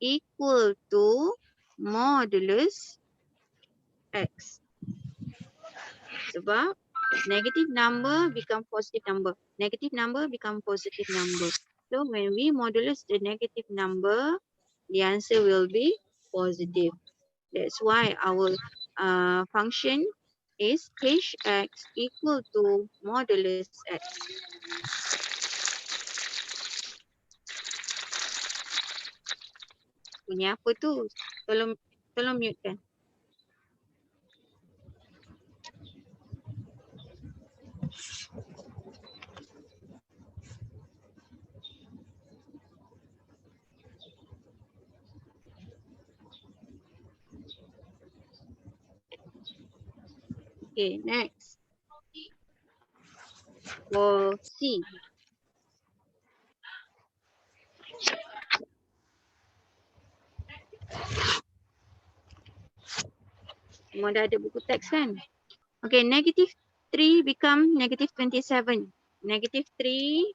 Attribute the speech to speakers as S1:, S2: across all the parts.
S1: equal to modulus X. Sebab negative number become positive number. Negative number become positive number. So when we modulus the negative number, the answer will be positive. That's why our function is hx equal to modulus x. Bunyi apa tu? Tolong mute kan. Okay, next. For C. Semua dah ada buku teks kan? Okay, negative 3 become negative 27. Negative 3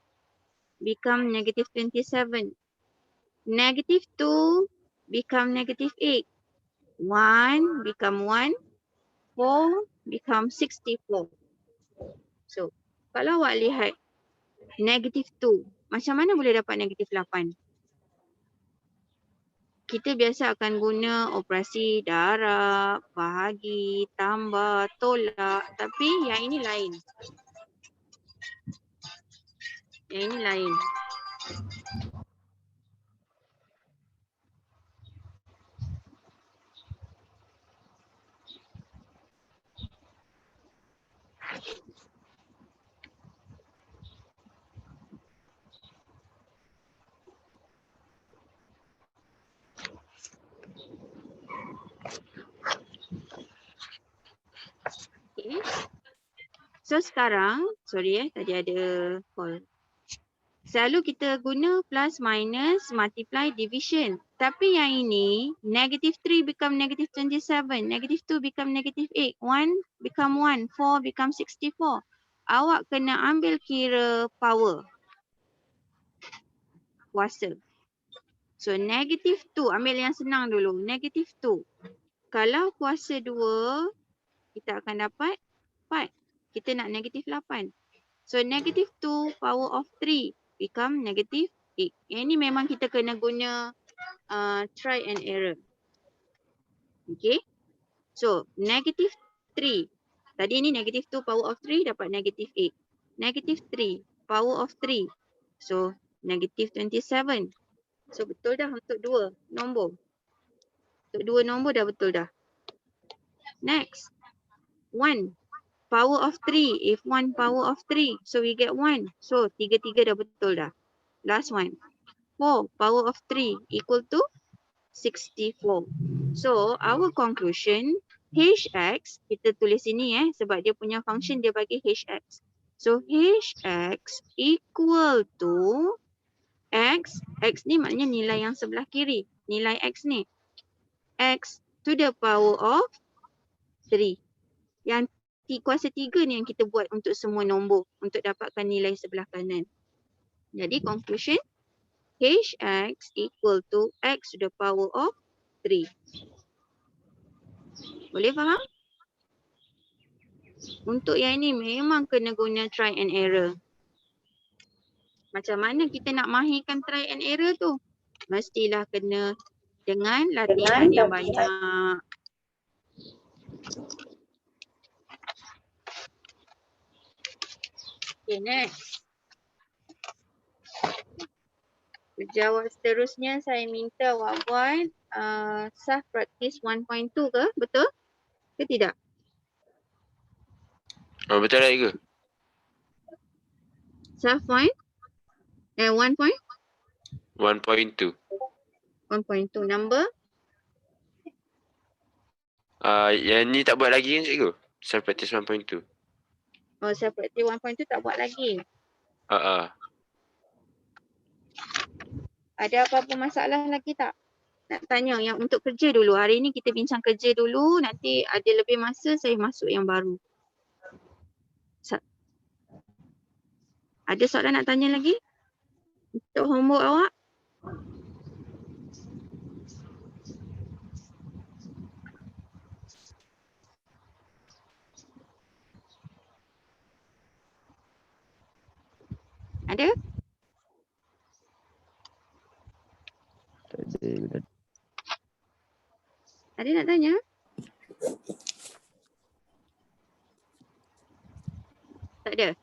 S1: become negative 27. Negative 2 become negative 8. 1 become 1. 4 become 64. So, kalau awak lihat negative 2, macam mana boleh dapat negative 8? Kita biasa akan guna operasi darab, bahagi, tambah, tolak. Tapi yang ini lain. Yang ini lain. Okay. So sekarang, sorry tadi ada call. Selalu kita guna plus, minus, multiply, division. Tapi yang ini, negative 3 become negative 27. Negative 2 become negative 8. 1 become 1. 4 become 64. Awak kena ambil kira power. Kuasa. So negative 2, ambil yang senang dulu. Negative 2. Kalau kuasa 2, kita akan dapat 4. Kita nak negative 8. So negative 2 power of 3 become negative 8. Yang ni memang kita kena guna try and error. Okay. So negative 3. Tadi ni negative 2 power of 3 dapat negative 8. Negative 3 power of 3. So negative 27. So betul dah untuk 2 nombor. Untuk 2 nombor dah betul dah. Next. 1 power of 3. If 1 power of 3. So we get 1. So 3 dah betul dah. Last one. 4 power of 3 equal to 64. So our conclusion, hx, kita tulis sini sebab dia punya function dia bagi hx. So hx equal to x. X ni maknanya nilai yang sebelah kiri. Nilai x ni. X to the power of 3. Yang kuasa 3 ni yang kita buat untuk semua nombor. Untuk dapatkan nilai sebelah kanan. Jadi conclusion, hx equal to x to the power of 3. Boleh faham? Untuk yang ini memang kena guna try and error. Macam mana kita nak mahirkan try and error tu? Mestilah kena dengan latihan yang banyak. Okay, next. Jawab seterusnya saya minta awak buat self practice 1.2 ke? Betul? Ke tidak?
S2: Oh, betul lagi ke?
S1: Self point? 1 point?
S2: 1.2.
S1: 1.2 number?
S2: Yang ni tak buat lagi kan cikgu? Self practice 1.2.
S1: Oh, self practice 1.2 tak buat lagi. Ada apa-apa masalah lagi tak? Nak tanya yang untuk kerja dulu. Hari ni kita bincang kerja dulu. Nanti ada lebih masa saya masuk yang baru. Ada soalan nak tanya lagi? Untuk homework awak? Ada?
S3: Tak ada.
S1: Ada nak tanya? Tak ada?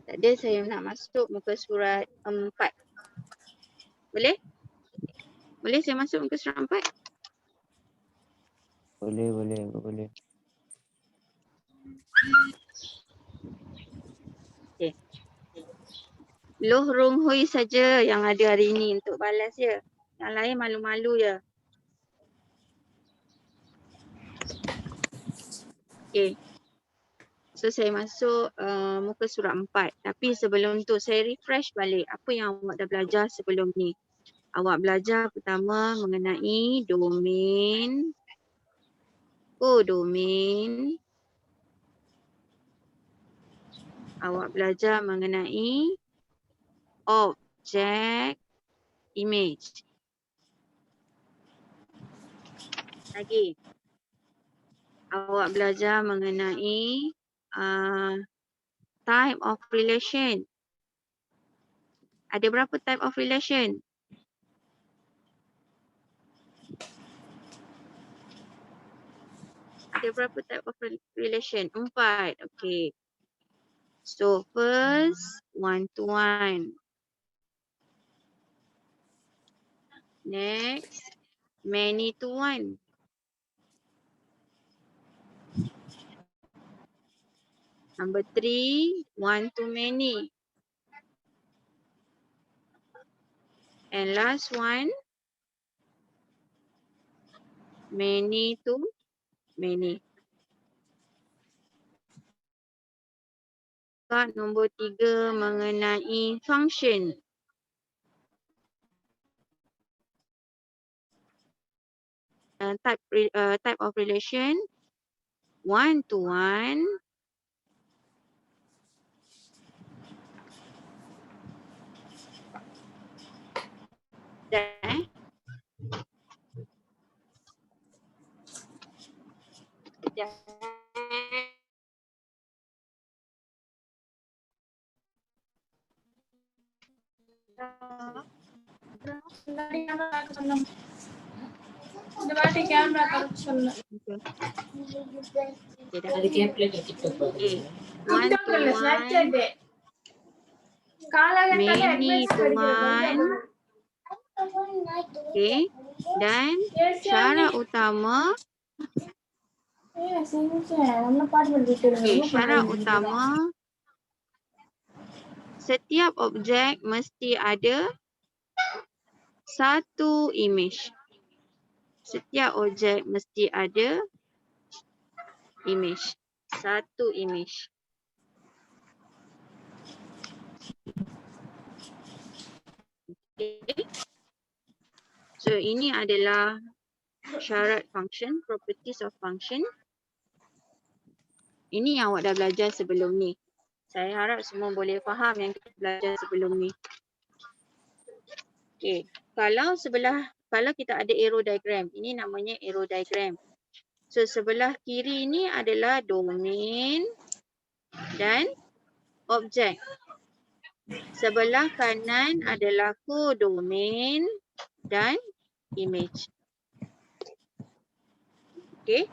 S1: Tak ada, saya nak masuk muka surat 4. Boleh? Boleh saya masuk muka surat 4?
S3: Boleh.
S1: Okay. Loh Rong Hui saja yang ada hari ni untuk balas je. Yang lain malu-malu je. Okay. So saya masuk muka surat 4. Tapi sebelum tu saya refresh balik apa yang awak dah belajar sebelum ni. Awak belajar pertama mengenai domain. Domain. Awak belajar mengenai object image. Lagi. Awak belajar mengenai type of relation. Ada berapa type of relation? Ada berapa type of relation? 4. Okay. So first, one-to-one. Next, many-to-one. Number 3, one-to-many. And last one, many-to-many. Nombor 3 mengenai function. Type of relation, one-to-one. Dan many-to-one. Okay. Dan syarat utama. Okay, syarat utama. Setiap objek mesti ada satu image. Setiap objek mesti ada image. Satu image. Okay. So ini adalah syarat function, properties of function. Ini yang awak dah belajar sebelum ni. Saya harap semua boleh faham yang kita belajar sebelum ni. Okay. Kalau kita ada arrow diagram, ini namanya arrow diagram. So sebelah kiri ni adalah domain dan objek. Sebelah kanan adalah codomain dan image. Okay.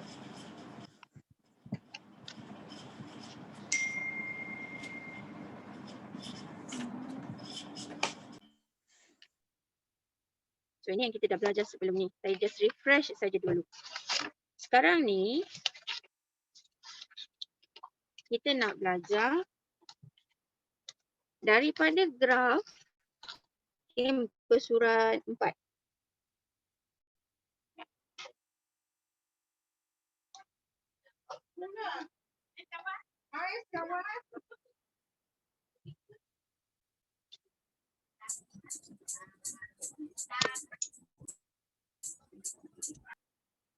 S1: So ini yang kita dah belajar sebelum ni. Saya just refresh saja dulu. Sekarang ni kita nak belajar daripada graf ke surat 4.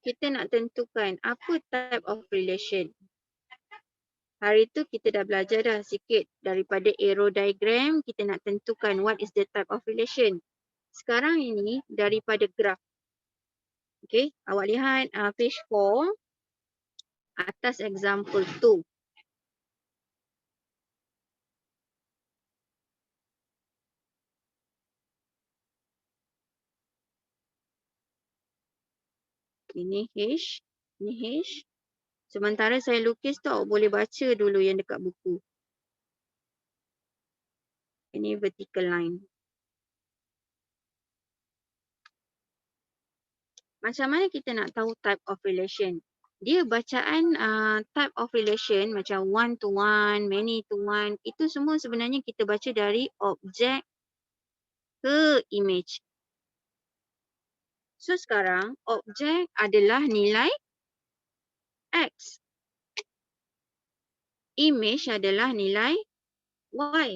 S1: Kita nak tentukan apa type of relation. Hari tu kita dah belajar dah sikit daripada arrow diagram, kita nak tentukan what is the type of relation. Sekarang ini daripada graf. Okay, awak lihat page 4 atas example 2. Ini H, ini H. Sementara saya lukis tu awak boleh baca dulu yang dekat buku. Ini vertical line. Macam mana kita nak tahu type of relation? Dia bacaan type of relation macam one to one, many to one. Itu semua sebenarnya kita baca dari objek ke image. So sekarang objek adalah nilai X. Image adalah nilai Y.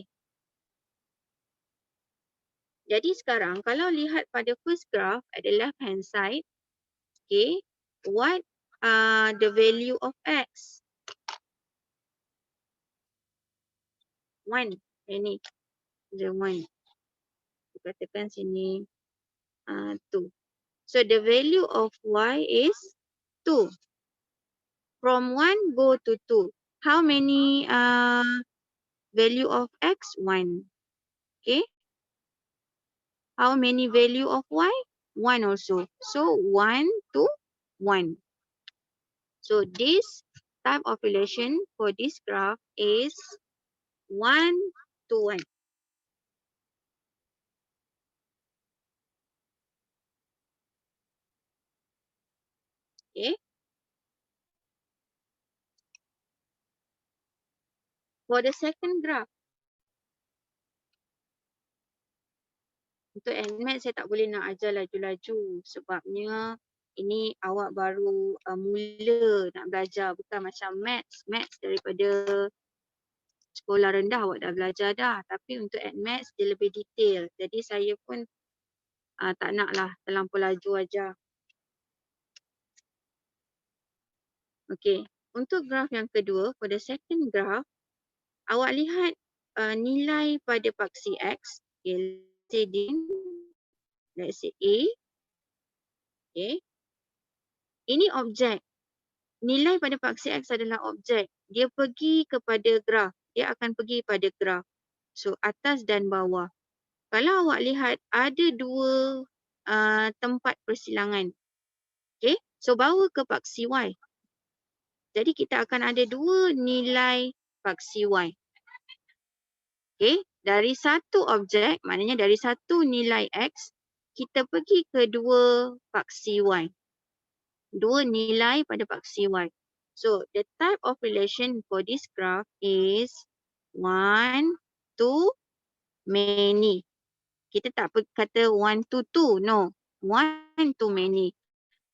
S1: Jadi sekarang kalau lihat pada first graph at the left hand side, okay, what are the value of X? 1. Ini the 1. Katakan sini 2. So the value of Y is 2. From 1 go to 2. How many value of X? 1. Okay. How many value of Y? 1 also. So 1 to 1. So this type of relation for this graph is 1 to 1. Okay. For the second graph, untuk NMAT saya tak boleh nak ajar laju-laju sebabnya ini awak baru mula nak belajar, bukan macam maths. Maths daripada sekolah rendah awak dah belajar dah. Tapi untuk NMAT dia lebih detail. Jadi saya pun tak nak lah terlampau laju ajar. Okay. Untuk graf yang kedua, for the second graph, awak lihat nilai pada paksi X. Okay. Let's say A. Okay. Ini objek. Nilai pada paksi X adalah objek. Dia pergi kepada graf. Dia akan pergi pada graf. So, atas dan bawah. Kalau awak lihat, ada dua tempat persilangan. Okay. So, bawa ke paksi Y. Jadi, kita akan ada dua nilai paksi Y. Okay. Dari satu objek, maknanya dari satu nilai X, kita pergi ke dua paksi Y. Dua nilai pada paksi Y. So, the type of relation for this graph is 1 to many. Kita tak kata 1 to 2, no. 1 to many.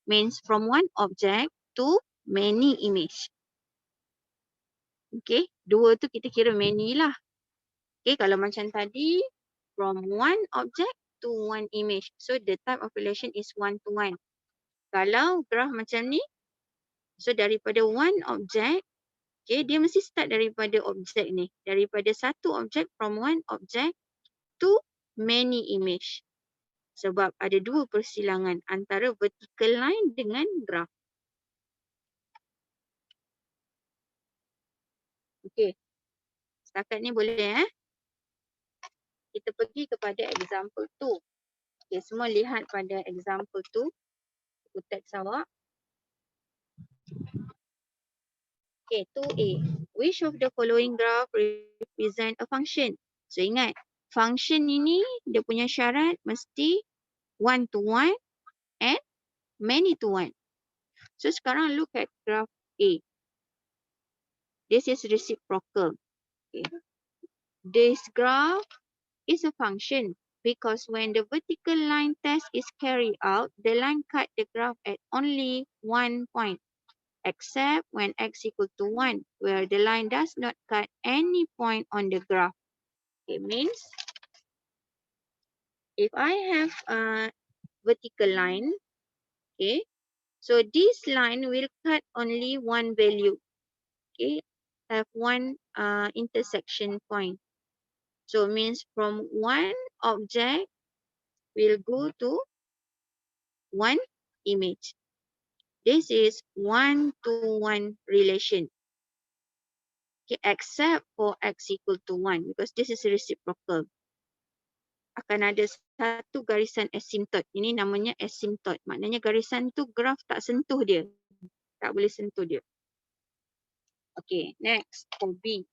S1: Means from one object to many image. Okay, dua tu kita kira many lah. Okay, kalau macam tadi, from one object to one image. So, the type of relation is 1 to 1. Kalau graph macam ni, so daripada one object, okay, dia mesti start daripada objek ni. Daripada satu objek, from one object to many image. Sebab ada dua persilangan antara vertical line dengan graph. Okay. Setakat ni boleh Kita pergi kepada example 2. Okay, semua lihat pada example 2. Buku teks awak. Okay, 2A. Which of the following graph represent a function? So ingat, function ini dia punya syarat mesti 1 to 1 and many to 1. So sekarang look at graph A. This is reciprocal. Okay. This graph is a function because when the vertical line test is carried out, the line cut the graph at only one point, except when x equal to 1, where the line does not cut any point on the graph. It means if I have a vertical line, okay, so this line will cut only one value, okay, have one intersection point. So means from one object will go to one image. This is 1 to 1 relation. Okay, except for x equal to 1 because this is reciprocal. akan ada satu garisan asymptote. Ini namanya asymptote. Maknanya garisan tu graf tak sentuh dia. Tak boleh sentuh dia. Okay, next for B.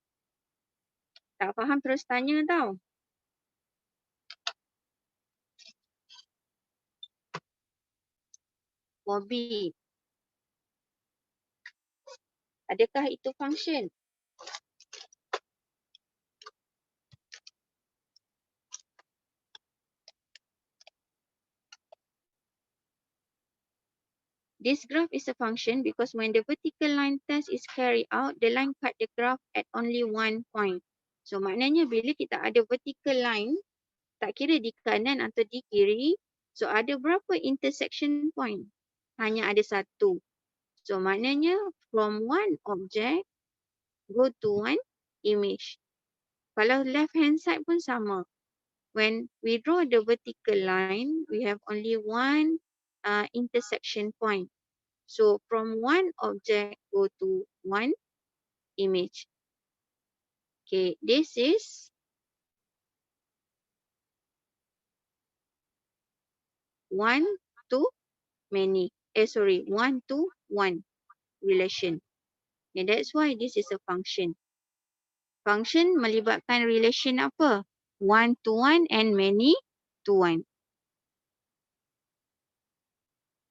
S1: Tak faham terus tanya tau. For B. Adakah itu function? This graph is a function because when the vertical line test is carried out, the line cut the graph at only one point. So maknanya bila kita ada vertical line, tak kira di kanan atau di kiri, so ada berapa intersection point? Hanya ada satu. So maknanya from one object go to one image. Kalau left hand side pun sama. When we draw the vertical line, we have only one intersection point. So from one object go to one image. Okay, this is one to many. One to one relation. And that's why this is a function. Function melibatkan relation apa? One to one and many to one.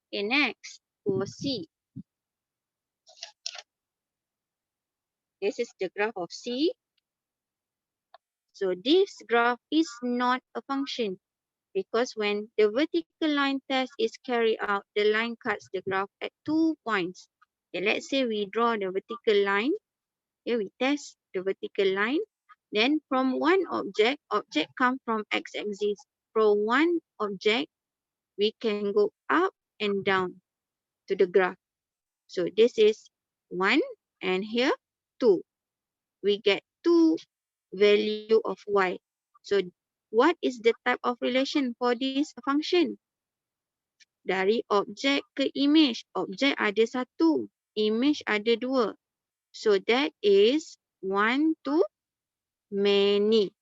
S1: Okay, next for C. This is the graph of C. So this graph is not a function because when the vertical line test is carried out, the line cuts the graph at 2 points. Okay, let's say we draw the vertical line. Okay, we test the vertical line. Then from one object come from x-axis. From one object, we can go up and down to the graph. So this is 1 and here 2. We get 2 value of y. So what is the type of relation for this function? Dari objek ke image. Objek ada satu, image ada dua. So that is one to many.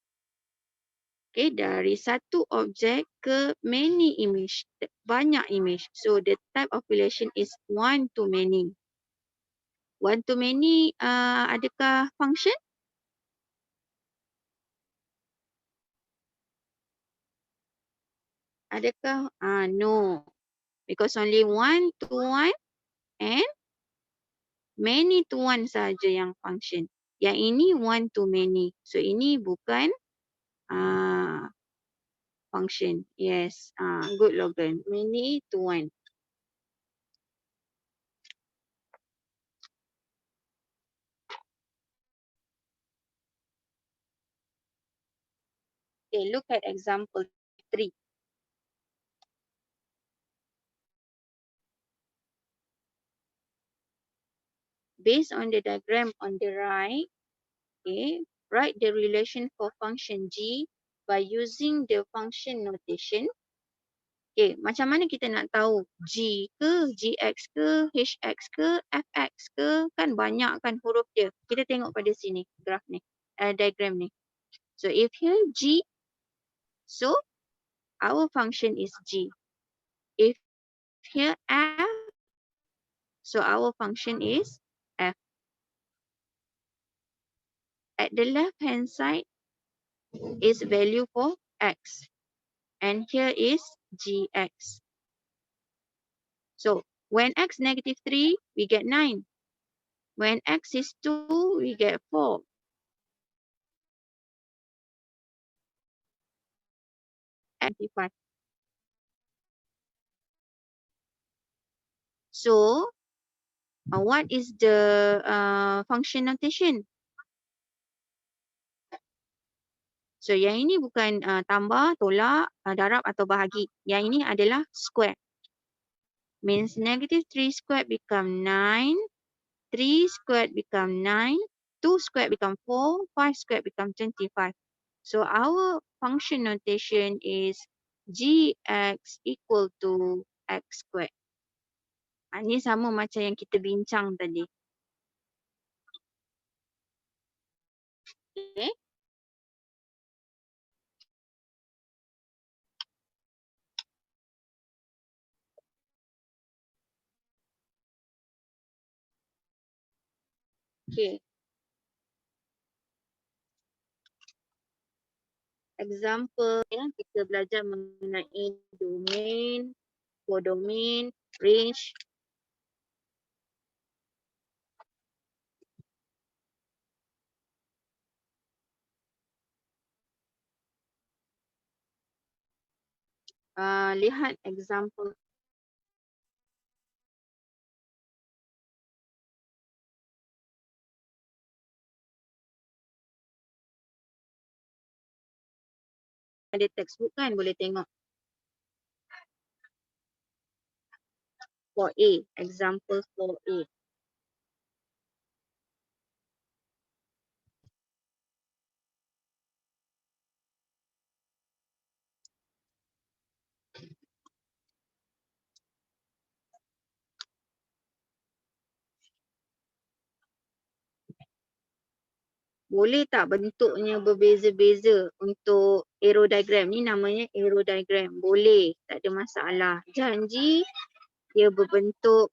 S1: Okay, dari satu objek ke many image, banyak image. So the type of relation is one to many. One to many adakah function? Adakah? No. Because only one to one and many to one saja yang function. Yang ini one to many. So ini bukan function. Yes, good Logan. Many to one. Okay, look at example 3. Based on the diagram on the right, okay, write the relation for function g by using the function notation. Okay, macam mana kita nak tahu g ke, gx ke, hx ke, fx ke, kan banyak kan huruf dia. Kita tengok pada sini, graf ni, diagram ni. So if here g, so our function is g. If here f, so our function is f. At the left hand side is value for x. And here is gx. So when x negative 3, we get 9. When x is 2, we get 4. And 5. So what is the function notation? So yang ini bukan tambah, tolak, darab atau bahagi. Yang ini adalah square. Means negative 3 squared become 9. 3 squared become 9. 2 squared become 4. 5 squared become 25. So our function notation is gx equal to x squared. Ini sama macam yang kita bincang tadi. Okay. Okay. Example ya, kita belajar mengenai domain, codomain, range. Lihat example. Ada textbook kan, boleh tengok. For A, example for A. Boleh tak bentuknya berbeza-beza untuk arrow diagram? Ni namanya arrow diagram. Boleh, tak ada masalah. Janji dia berbentuk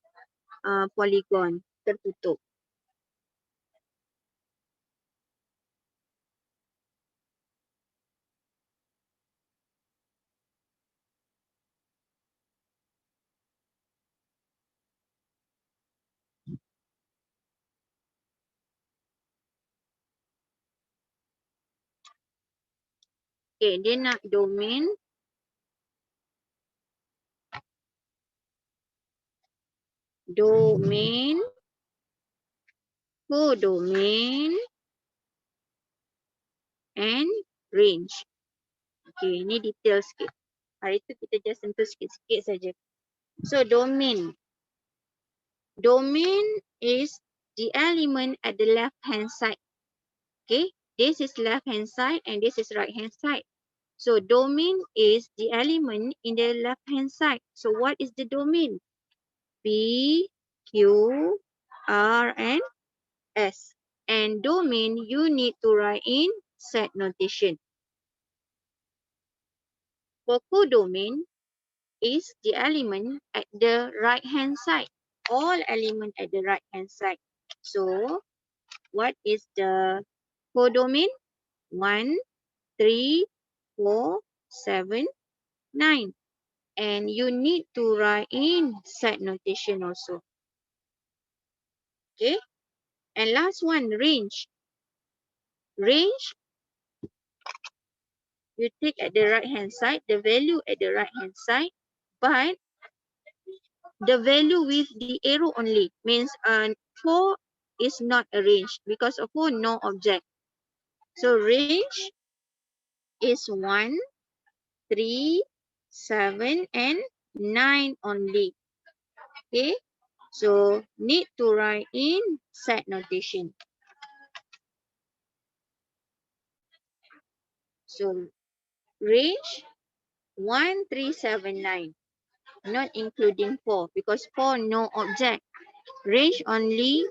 S1: polygon tertutup. Okay, dia nak domain. Domain, codomain, and range. Okay, ni detail sikit. Hari tu kita just sentuh sikit-sikit saja. So domain. Domain is the element at the left hand side. Okay, this is left hand side and this is right hand side. So domain is the element in the left hand side. So what is the domain? P, Q, R, and S. And domain you need to write in set notation. For codomain is the element at the right hand side. All element at the right hand side. So what is the codomain? 1, 3, 4, 7, 9. And you need to write in set notation also. Okay. And last one, range. Range, you take at the right hand side, the value at the right hand side, but the value with the arrow only means 4 is not a range because of 4 no object. So range is 1, 3, 7, and 9 only. Okay. So need to write in set notation. So range 1, 3, 7, 9. Not including 4 because 4 no object. Range only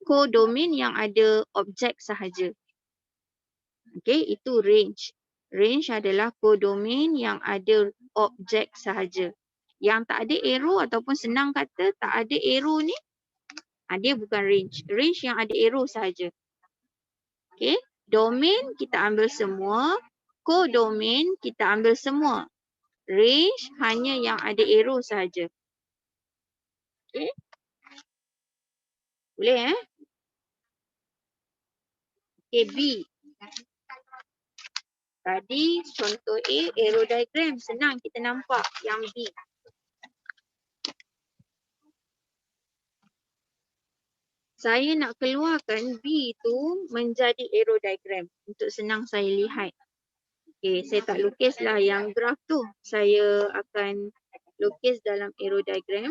S1: codomain yang ada objek sahaja. Okay, itu range. Range adalah codomain yang ada objek sahaja. Yang tak ada arrow ataupun senang kata tak ada arrow ni, dia bukan range. Range yang ada arrow sahaja. Okay, domain kita ambil semua. Codomain kita ambil semua. Range hanya yang ada arrow sahaja. Okay. Boleh Okay, B. Tadi contoh A, arrow diagram. Senang kita nampak yang B. Saya nak keluarkan B tu menjadi arrow diagram untuk senang saya lihat. Okay, saya tak lukislah yang graf tu. Saya akan lukis dalam arrow diagram.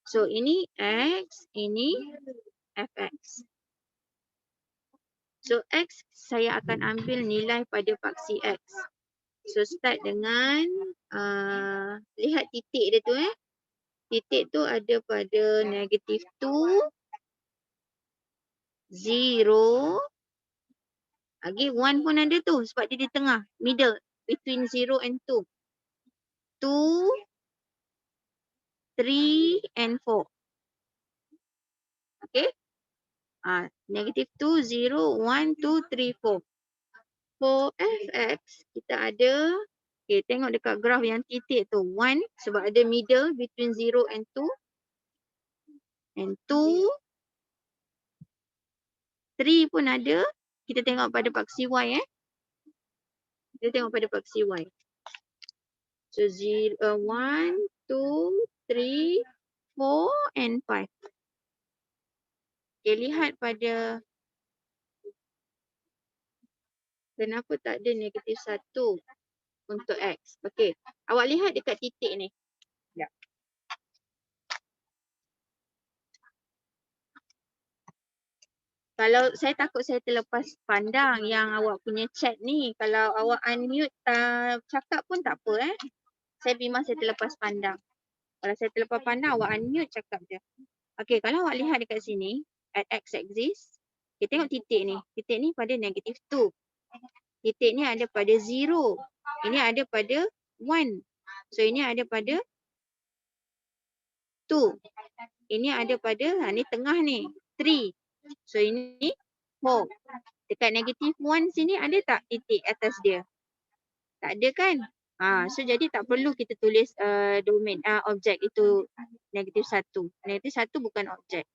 S1: So ini X, ini Fx. So X saya akan ambil nilai pada paksi X. So start dengan lihat titik dia tu Titik tu ada pada negative 2, 0. Lagi 1 pun ada tu sebab dia di tengah, middle between 0 and 2. 2, 3 and 4. Okay. Negative 2, 0, 1, 2, 3, 4. For fx, kita ada, okay, tengok dekat graf yang titik tu. 1 sebab ada middle between 0 and 2. And 2, 3 pun ada. Kita tengok pada paksi y. Kita tengok pada paksi y. So 1, 2, 3, 4 and 5. Okay, lihat pada kenapa tak ada negatif 1 untuk x. Okay, awak lihat dekat titik ni. Ya. Kalau saya takut saya terlepas pandang yang awak punya chat ni. Kalau awak unmute cakap pun tak apa Saya bimbang saya terlepas pandang. Kalau saya terlepas pandang awak unmute cakap je. Okay, kalau awak lihat dekat sini at x axis, kita tengok titik ni. Titik ni pada negatif 2. Titik ni ada pada 0. Ini ada pada 1. So ini ada pada 2. Ini ada pada ni tengah ni 3. So ini 4. Dekat negatif 1 sini ada tak titik atas dia? Tak ada kan? So jadi tak perlu kita tulis domain objek itu negatif 1. Negatif 1 bukan objek.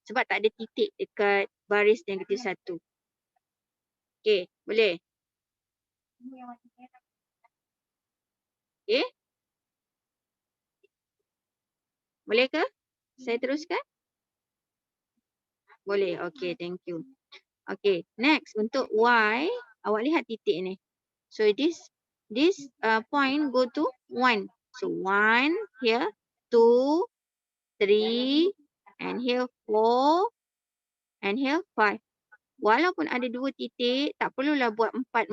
S1: Sebab tak ada titik dekat baris negatif 1. Okay, boleh? Okay? Boleh ke? Saya teruskan? Boleh. Okay, thank you. Okay, next untuk y, awak lihat titik ni. So this point go to 1. So 1 here, 2, 3, and here 4, and here 5. Walaupun ada 2 titik, tak perlulah buat 4.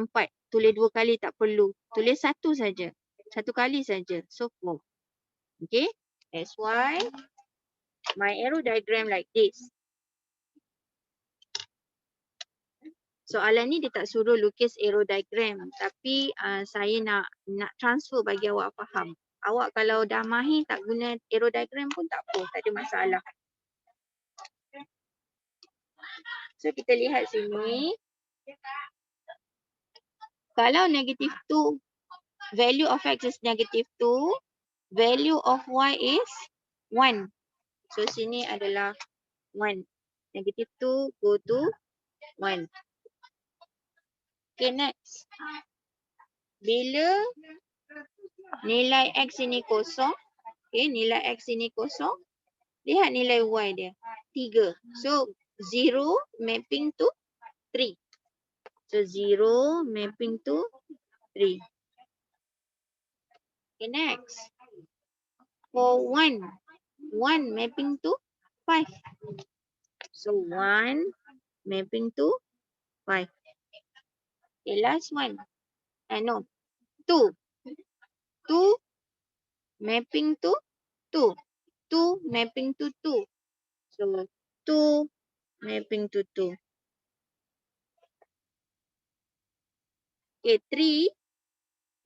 S1: Tulis 2 kali tak perlu. Tulis 1 saja. 1 kali saja. So 4. Okay, that's why my arrow diagram like this. Soalan ni dia tak suruh lukis arrow diagram, tapi saya nak transfer bagi awak faham. Awak kalau dah mahir tak guna arrow diagram pun tak apa, tak ada masalah. So kita lihat sini. Kalau negative 2, value of x is negative 2, value of y is 1. So sini adalah 1. Negative 2 go to 1. Okay, next. Bila nilai x ini kosong, okay, nilai x ini kosong, lihat nilai y dia, 3. So, 0 mapping to 3. So, 0 mapping to 3. Okay, next. For 1 mapping to 5. So, 1 mapping to 5. Okay, last one. No, 2. 2 mapping to 2. 2 mapping to 2. So, 2 mapping to 2. Okay,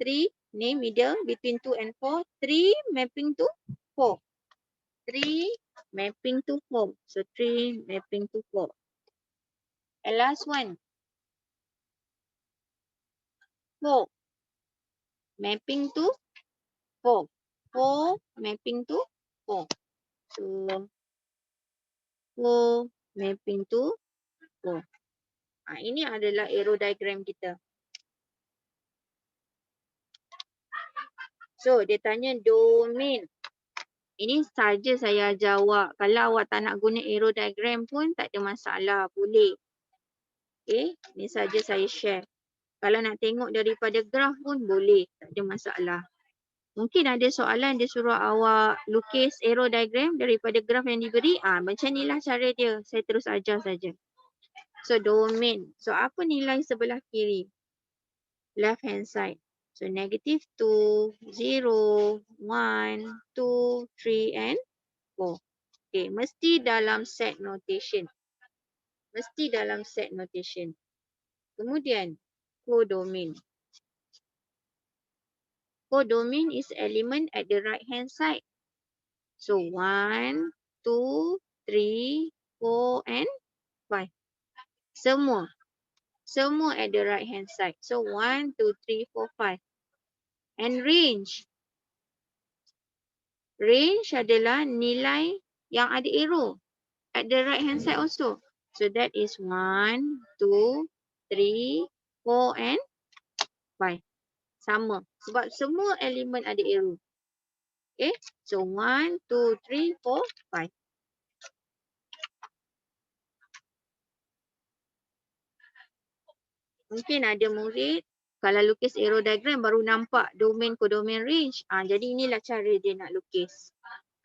S1: 3 ni middle between 2 and 4. 3 mapping to 4. 3 mapping to 4. So, 3 mapping to 4. And last one. 4 mapping to 4. 4 mapping to 4. So, 4 mapping to 4. Ini adalah arrow diagram kita. So, dia tanya domain. Ini saja saya ajar awak. Kalau awak tak nak guna arrow diagram pun tak ada masalah. Boleh. Okay, ni saja saya share. Kalau nak tengok daripada graf pun boleh. Tak ada masalah. Mungkin ada soalan dia suruh awak lukis arrow diagram daripada graf yang diberi. Macam inilah cara dia. Saya terus ajar saja. So, domain. So, apa nilai sebelah kiri? Left hand side. So, negative 2, 0, 1, 2, 3 and 4. Okay, mesti dalam set notation. Mesti dalam set notation. Kemudian, codomain. Codomain is element at the right hand side. So 1, 2, 3, 4 and 5. Semua at the right hand side. So 1, 2, 3, 4, 5. And range. Range adalah nilai yang ada arrow at the right hand side also. So that is 1, 2, 3, 4 and 5. Sama. Sebab semua elemen ada arrow. Okay. So 1, 2, 3, 4, 5. Mungkin ada murid kalau lukis arrow diagram baru nampak domain, kodomain, range. Jadi inilah cara dia nak lukis.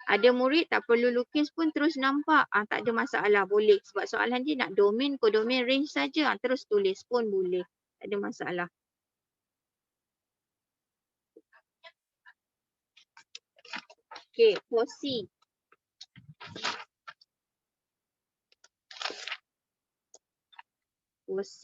S1: Ada murid tak perlu lukis pun terus nampak. Tak ada masalah, boleh. Sebab soalan dia nak domain, kodomain, range saja. Terus tulis pun boleh. Tak ada masalah. Okay, for C. For C,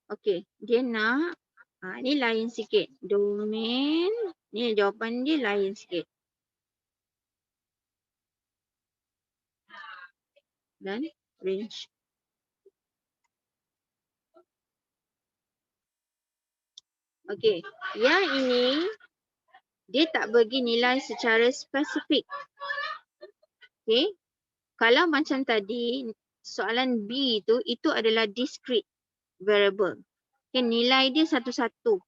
S1: okay, dia nak, ni lain sikit. Domain, ni jawapan dia lain sikit. Dan range. Okay, yang ini dia tak bagi nilai secara spesifik. Okay, kalau macam tadi soalan B tu, itu adalah discrete variable. Okay, nilai dia satu-satu.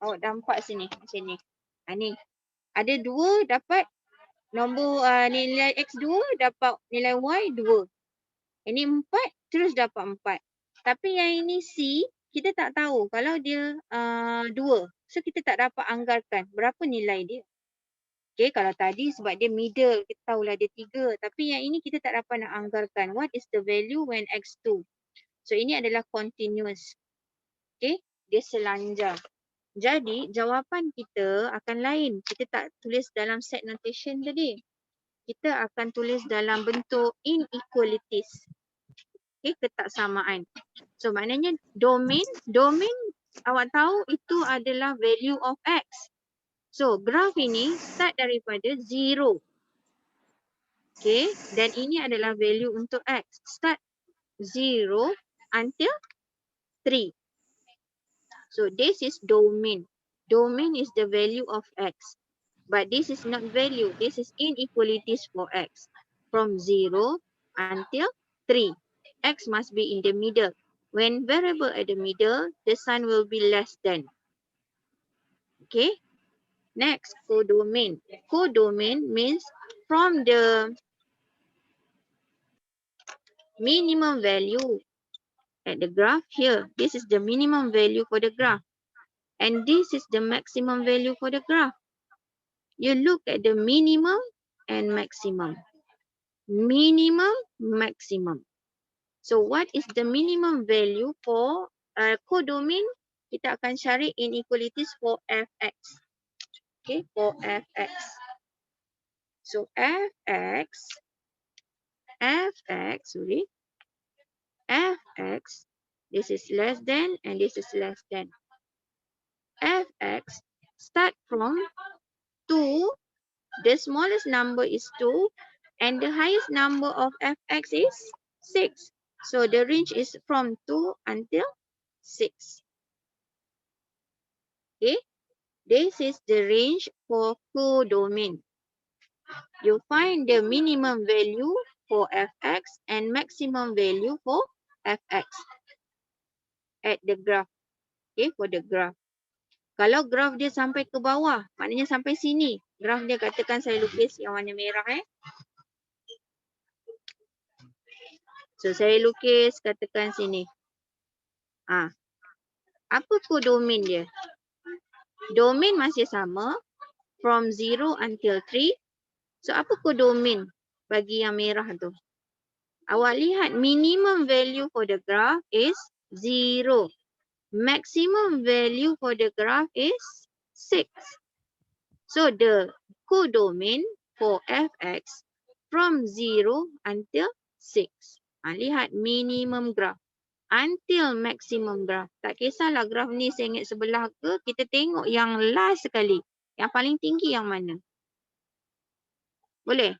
S1: Awak nampak sini, macam ni. Ni, ada 2 dapat nombor nilai X2, dapat nilai Y 2. Ini 4, terus dapat 4. Tapi yang ini C, kita tak tahu kalau dia 2. So kita tak dapat anggarkan berapa nilai dia. Okay, kalau tadi sebab dia middle, kita tahulah dia 3. Tapi yang ini kita tak dapat nak anggarkan. What is the value when X2? So ini adalah continuous. Okay, dia selanjar. Jadi jawapan kita akan lain. Kita tak tulis dalam set notation tadi. Kita akan tulis dalam bentuk inequalities. Okay, ketaksamaan. So maknanya domain awak tahu itu adalah value of X. So graf ini start daripada 0. Okay, dan ini adalah value untuk X. Start 0 until 3. So this is domain. Domain is the value of X. But this is not value. This is inequalities for X. From 0 until 3. X must be in the middle. When variable at the middle, the sign will be less than. Okay. Next, codomain. Codomain means from the minimum value at the graph here. This is the minimum value for the graph. And this is the maximum value for the graph. You look at the minimum and maximum. Minimum, maximum. So what is the minimum value for codomain? Kita akan cari inequalities for fx. Okay, for fx. So fx, this is less than and this is less than. Fx start from 2, the smallest number is 2 and the highest number of fx is 6. So the range is from 2 until 6. Okay, this is the range for codomain. You find the minimum value for fx and maximum value for fx at the graph. Okay, for the graph. Kalau graf dia sampai ke bawah, maknanya sampai sini. Graf dia katakan saya lukis yang warna merah. So saya lukis katakan sini. Apa codomain dia? Domain masih sama. from 0 until 3. So apa kodomin bagi yang merah tu? Awak lihat minimum value for the graph is 0. Maximum value for the graph is 6. So the codomain for fx from 0 until 6. Lihat minimum graph until maximum graph. Tak kisahlah graph ni sengit sebelah ke, kita tengok yang last sekali. Yang paling tinggi yang mana? Boleh?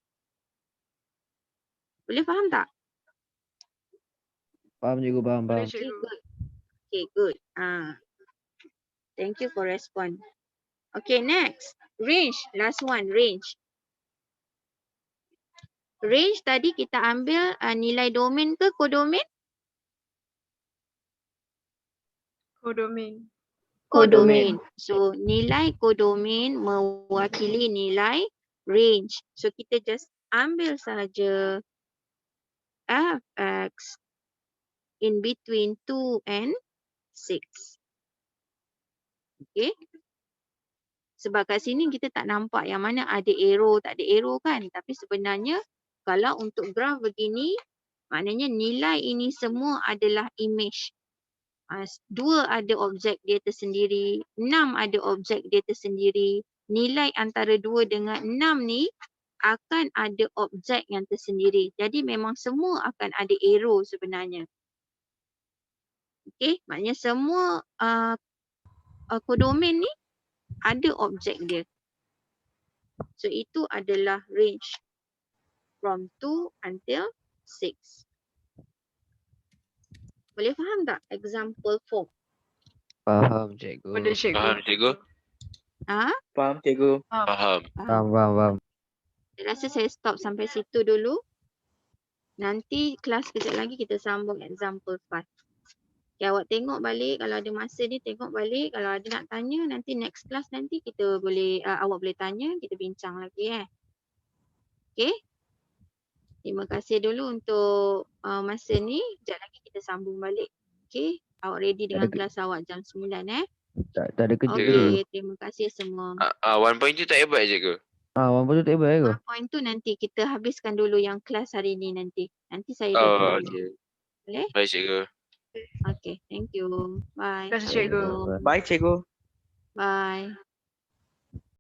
S1: Boleh faham tak?
S3: Faham cikgu, faham.
S4: Boleh
S1: Okay,
S4: cikgu.
S1: good. Okay, good. Thank you for respond. Okay, next. Range. Last one, range. Range tadi kita ambil nilai domain ke kodomain?
S4: Kodomain.
S1: Kodomain. So, nilai kodomain mewakili nilai range. So, kita just ambil saja fx in between 2 and 6. Okay. Sebab kat sini kita tak nampak yang mana ada arrow, tak ada arrow kan. Tapi sebenarnya kalau untuk graph begini, maknanya nilai ini semua adalah image. 2 ada objek dia tersendiri, 6 ada objek dia tersendiri. Nilai antara 2 dengan 6 ni akan ada objek yang tersendiri. Jadi memang semua akan ada arrow sebenarnya. Okay, maknanya semua kodomain ni ada objek dia. So itu adalah range from 2 until 6. Boleh faham tak example 4?
S3: Faham cikgu.
S4: Boleh cikgu.
S2: Faham cikgu?
S5: Faham cikgu.
S2: Faham.
S3: Faham.
S1: Saya rasa saya stop sampai situ dulu. Nanti kelas kejap lagi kita sambung example 5. Okay, awak tengok balik, kalau ada masa ni tengok balik. Kalau ada nak tanya, nanti next class nanti kita boleh, awak boleh tanya, kita bincang lagi Okay. Terima kasih dulu untuk masa ni. Sekejap lagi kita sambung balik. Okay. Awak ready dengan kelas awak jam 9
S3: Tak ada kerja
S2: Cikgu.
S3: dulu.
S1: Okay, terima kasih semua.
S2: 1.2 tak hebat cikgu.
S3: One point tu tak hebat ke?
S1: Point tu nanti kita habiskan dulu yang kelas hari ni nanti. Nanti saya ready dulu.
S2: Okey.
S1: Boleh?
S2: Baik cikgu.
S1: Okay, thank you. Bye.
S4: Terima kasih, cikgu.
S1: Assalamualaikum.
S5: Baik cikgu.
S1: Bye.